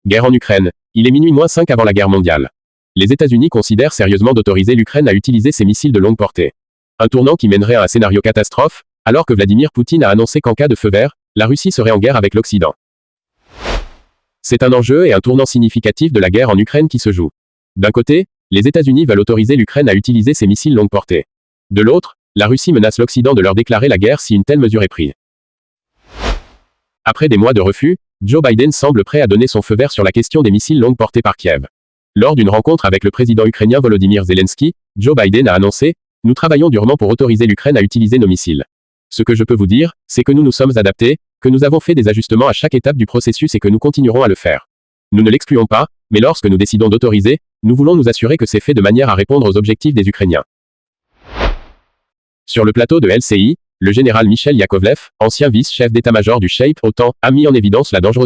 Guerre en Ukraine. Il est minuit moins 5 avant la guerre mondiale. Les États-Unis considèrent sérieusement d'autoriser l'Ukraine à utiliser ses missiles de longue portée. Un tournant qui mènerait à un scénario catastrophe, alors que Vladimir Poutine a annoncé qu'en cas de feu vert, la Russie serait en guerre avec l'Occident. C'est un enjeu et un tournant significatif de la guerre en Ukraine qui se joue. D'un côté, les États-Unis veulent autoriser l'Ukraine à utiliser ses missiles longue portée. De l'autre, la Russie menace l'Occident de leur déclarer la guerre si une telle mesure est prise. Après des mois de refus, Joe Biden semble prêt à donner son feu vert sur la question des missiles longue portée par Kiev. Lors d'une rencontre avec le président ukrainien Volodymyr Zelensky, Joe Biden a annoncé « Nous travaillons durement pour autoriser l'Ukraine à utiliser nos missiles. Ce que je peux vous dire, c'est que nous nous sommes adaptés, que nous avons fait des ajustements à chaque étape du processus et que nous continuerons à le faire. Nous ne l'excluons pas, mais lorsque nous décidons d'autoriser, nous voulons nous assurer que c'est fait de manière à répondre aux objectifs des Ukrainiens. » Sur le plateau de LCI, le général Michel Yakovlev, ancien vice-chef d'état-major du Shape OTAN, a mis en évidence la dangerosité